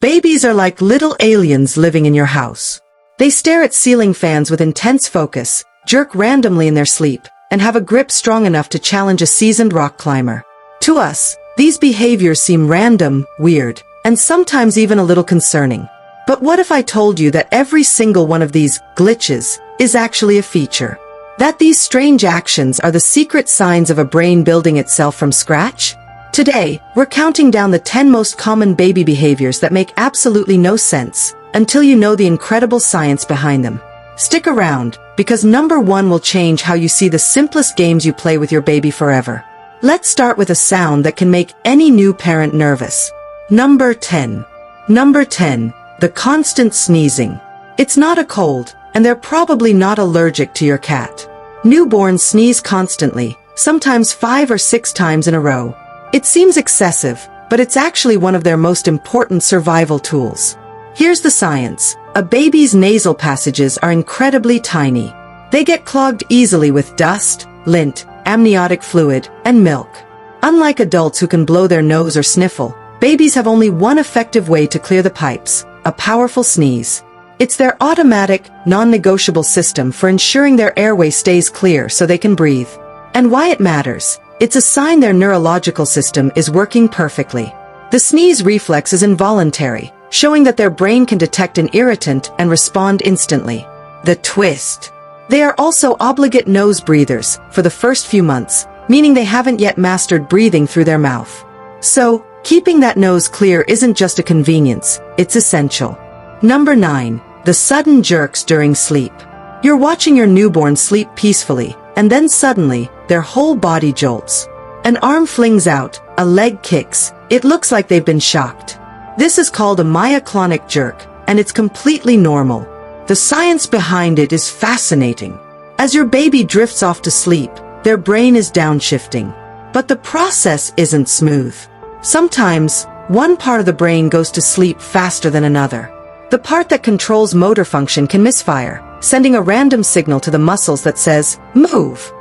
Babies are like little aliens living in your house. They stare at ceiling fans with intense focus, jerk randomly in their sleep, and have a grip strong enough to challenge a seasoned rock climber. To us, these behaviors seem random, weird, and sometimes even a little concerning. But what if I told you that every single one of these glitches is actually a feature? That these strange actions are the secret signs of a brain building itself from scratch? Today, we're counting down the 10 most common baby behaviors that make absolutely no sense until you know the incredible science behind them. Stick around, because number 1 will change how you see the simplest games you play with your baby forever. Let's start with a sound that can make any new parent nervous. Number 10. Number 10. The constant sneezing. It's not a cold, and they're probably not allergic to your cat. Newborns sneeze constantly, sometimes 5 or 6 times in a row. It seems excessive, but it's actually one of their most important survival tools. Here's the science. A baby's nasal passages are incredibly tiny. They get clogged easily with dust, lint, amniotic fluid, and milk. Unlike adults who can blow their nose or sniffle, babies have only one effective way to clear the pipes: a powerful sneeze. It's their automatic, non-negotiable system for ensuring their airway stays clear so they can breathe. And why it matters? It's a sign their neurological system is working perfectly. The sneeze reflex is involuntary, showing that their brain can detect an irritant and respond instantly. The twist. They are also obligate nose breathers for the first few months, meaning they haven't yet mastered breathing through their mouth. So, keeping that nose clear isn't just a convenience, it's essential. Number 9. The sudden jerks during sleep. You're watching your newborn sleep peacefully, and then suddenly, their whole body jolts. An arm flings out, a leg kicks. It looks like they've been shocked. This is called a myoclonic jerk, and it's completely normal. The science behind it is fascinating. As your baby drifts off to sleep, their brain is downshifting. But the process isn't smooth. Sometimes, one part of the brain goes to sleep faster than another. The part that controls motor function can misfire, sending a random signal to the muscles that says, "Move."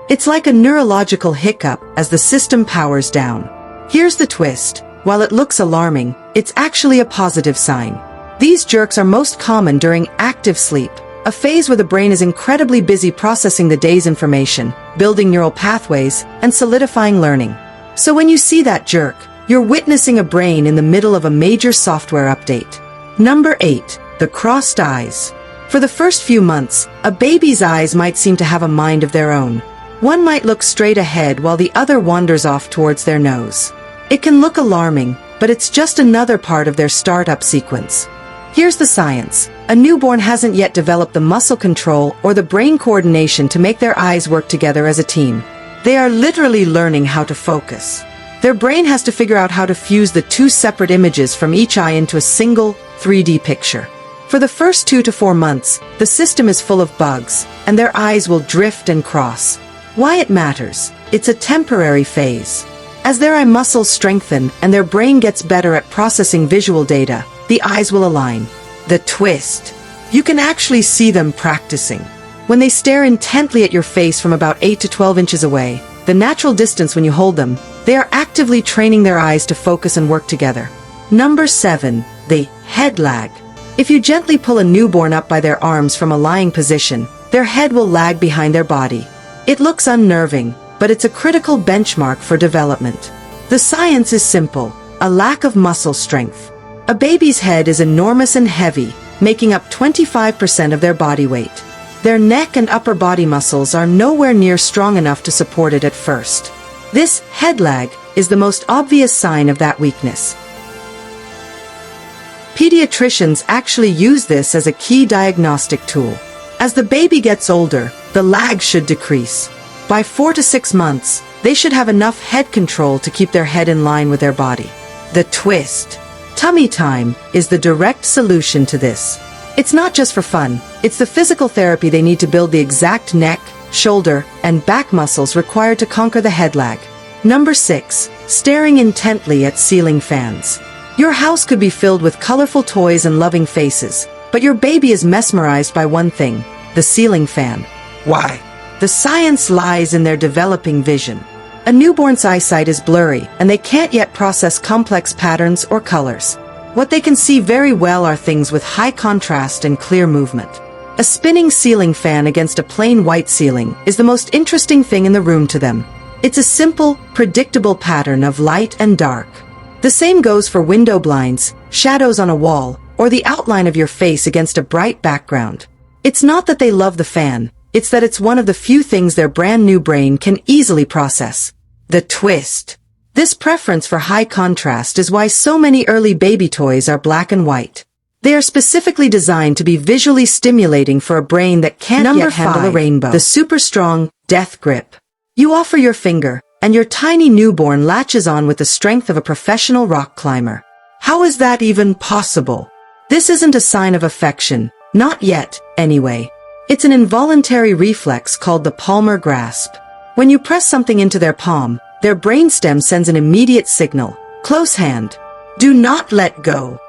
It's like a neurological hiccup as the system powers down. Here's the twist. While it looks alarming, it's actually a positive sign. These jerks are most common during active sleep, a phase where the brain is incredibly busy processing the day's information, building neural pathways, and solidifying learning. So when you see that jerk, you're witnessing a brain in the middle of a major software update. Number 8. The crossed eyes. For the first few months, a baby's eyes might seem to have a mind of their own. One might look straight ahead while the other wanders off towards their nose. It can look alarming, but it's just another part of their startup sequence. Here's the science. A newborn hasn't yet developed the muscle control or the brain coordination to make their eyes work together as a team. They are literally learning how to focus. Their brain has to figure out how to fuse the 2 separate images from each eye into a single 3D picture. For the first 2 to 4 months, the system is full of bugs, and their eyes will drift and cross. Why it matters? It's a temporary phase. As their eye muscles strengthen and their brain gets better at processing visual data, the eyes will align. The twist. You can actually see them practicing. When they stare intently at your face from about 8 to 12 inches away, the natural distance when you hold them, they are actively training their eyes to focus and work together. Number 7. The head lag. If you gently pull a newborn up by their arms from a lying position, their head will lag behind their body. It looks unnerving, but it's a critical benchmark for development. The science is simple: a lack of muscle strength. A baby's head is enormous and heavy, making up 25% of their body weight. Their neck and upper body muscles are nowhere near strong enough to support it at first. This head lag is the most obvious sign of that weakness. Pediatricians actually use this as a key diagnostic tool. As the baby gets older, the lag should decrease. By 4 to 6 months, they should have enough head control to keep their head in line with their body. The twist. Tummy time is the direct solution to this. It's not just for fun, it's the physical therapy they need to build the exact neck, shoulder, and back muscles required to conquer the head lag. Number 6. Staring intently at ceiling fans. Your house could be filled with colorful toys and loving faces, but your baby is mesmerized by one thing: the ceiling fan. Why? The science lies in their developing vision. A newborn's eyesight is blurry, and they can't yet process complex patterns or colors. What they can see very well are things with high contrast and clear movement. A spinning ceiling fan against a plain white ceiling is the most interesting thing in the room to them. It's a simple, predictable pattern of light and dark. The same goes for window blinds, shadows on a wall, or the outline of your face against a bright background. It's not that they love the fan, it's that it's one of the few things their brand new brain can easily process. The twist. This preference for high contrast is why so many early baby toys are black and white. They are specifically designed to be visually stimulating for a brain that can't yet handle a rainbow. The super strong death grip. You offer your finger, and your tiny newborn latches on with the strength of a professional rock climber. How is that even possible? This isn't a sign of affection, not yet, anyway. It's an involuntary reflex called the Palmar grasp. When you press something into their palm, their brainstem sends an immediate signal. Close hand. Do not let go.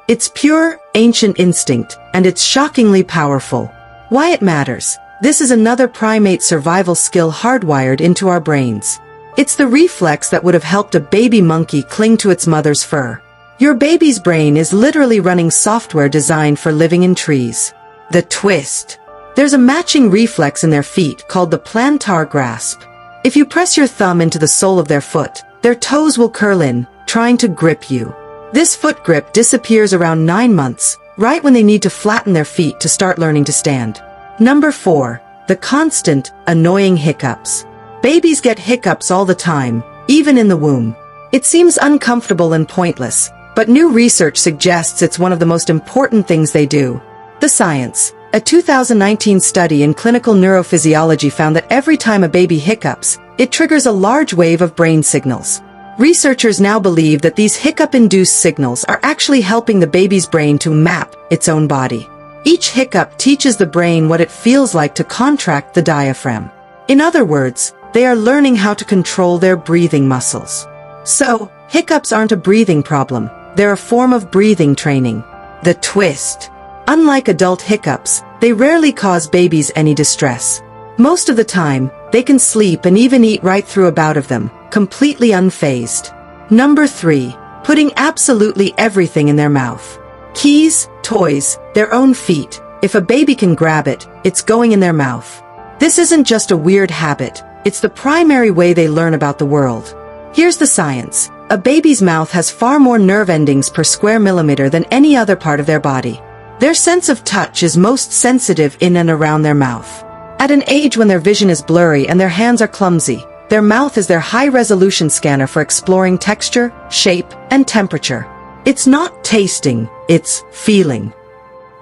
It's pure, ancient instinct, and it's shockingly powerful. Why it matters? This is another primate survival skill hardwired into our brains. It's the reflex that would have helped a baby monkey cling to its mother's fur. Your baby's brain is literally running software designed for living in trees. The twist. There's a matching reflex in their feet called the plantar grasp. If you press your thumb into the sole of their foot, their toes will curl in, trying to grip you. This foot grip disappears around 9 months, right when they need to flatten their feet to start learning to stand. Number 4. The constant, annoying hiccups. Babies get hiccups all the time, even in the womb. It seems uncomfortable and pointless, but new research suggests it's one of the most important things they do. The science. A 2019 study in clinical neurophysiology found that every time a baby hiccups, it triggers a large wave of brain signals. Researchers now believe that these hiccup-induced signals are actually helping the baby's brain to map its own body. Each hiccup teaches the brain what it feels like to contract the diaphragm. In other words, they are learning how to control their breathing muscles. So, hiccups aren't a breathing problem, they're a form of breathing training. The twist. Unlike adult hiccups, they rarely cause babies any distress. Most of the time, they can sleep and even eat right through a bout of them, completely unfazed. Number 3. Putting absolutely everything in their mouth. Keys, toys, their own feet. If a baby can grab it, it's going in their mouth. This isn't just a weird habit, it's the primary way they learn about the world. Here's the science. A baby's mouth has far more nerve endings per square millimeter than any other part of their body. Their sense of touch is most sensitive in and around their mouth. At an age when their vision is blurry and their hands are clumsy, their mouth is their high-resolution scanner for exploring texture, shape, and temperature. It's not tasting, it's feeling.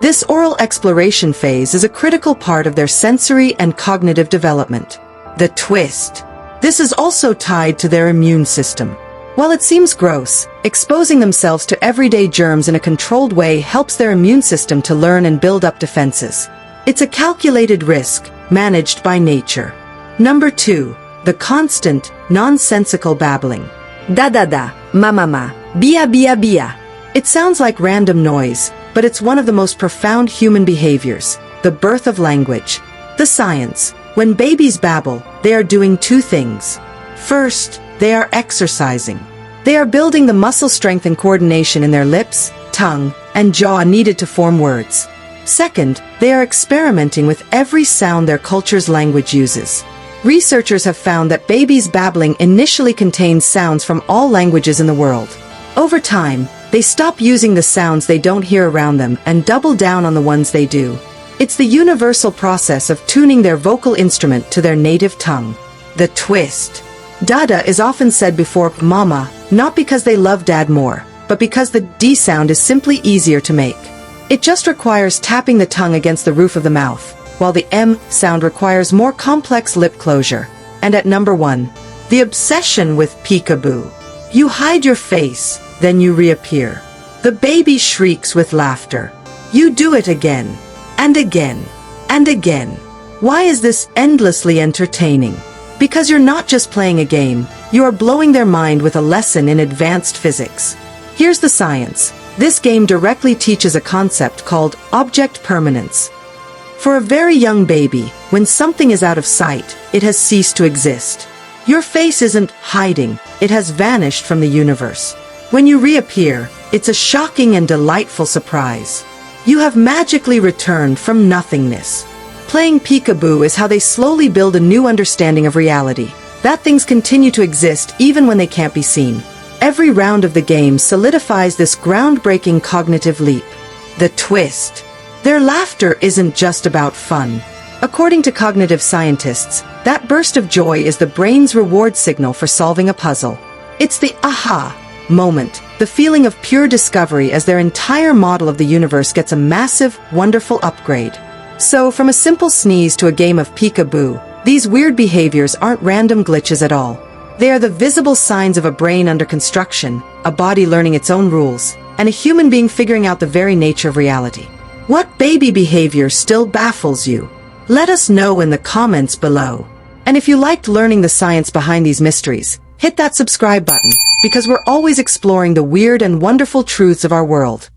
This oral exploration phase is a critical part of their sensory and cognitive development. The twist. This is also tied to their immune system. While it seems gross, exposing themselves to everyday germs in a controlled way helps their immune system to learn and build up defenses. It's a calculated risk, managed by nature. Number 2. The constant, nonsensical babbling. Da-da-da, ma-ma-ma, bia-bia-bia. It sounds like random noise, but it's one of the most profound human behaviors, the birth of language. The science. When babies babble, they are doing 2 things. First, they are exercising. They are building the muscle strength and coordination in their lips, tongue, and jaw needed to form words. Second, they are experimenting with every sound their culture's language uses. Researchers have found that babies' babbling initially contains sounds from all languages in the world. Over time, they stop using the sounds they don't hear around them and double down on the ones they do. It's the universal process of tuning their vocal instrument to their native tongue. The twist. Dada is often said before mama, not because they love dad more, but because the D sound is simply easier to make. It just requires tapping the tongue against the roof of the mouth, while the M sound requires more complex lip closure. And at number 1, the obsession with peekaboo. You hide your face, then you reappear. The baby shrieks with laughter. You do it again, and again, and again. Why is this endlessly entertaining? Because you're not just playing a game, you are blowing their mind with a lesson in advanced physics. Here's the science. This game directly teaches a concept called object permanence. For a very young baby, when something is out of sight, it has ceased to exist. Your face isn't hiding, it has vanished from the universe. When you reappear, It's a shocking and delightful surprise. You have magically returned from nothingness. Playing peekaboo is how they slowly build a new understanding of reality, that things continue to exist even when they can't be seen. Every round of the game solidifies this groundbreaking cognitive leap. The twist. Their laughter isn't just about fun. According to cognitive scientists, that burst of joy is the brain's reward signal for solving a puzzle. It's the aha moment, the feeling of pure discovery as their entire model of the universe gets a massive, wonderful upgrade. So, from a simple sneeze to a game of peekaboo, these weird behaviors aren't random glitches at all. They are the visible signs of a brain under construction, a body learning its own rules, and a human being figuring out the very nature of reality. What baby behavior still baffles you? Let us know in the comments below. And if you liked learning the science behind these mysteries, hit that subscribe button, because we're always exploring the weird and wonderful truths of our world.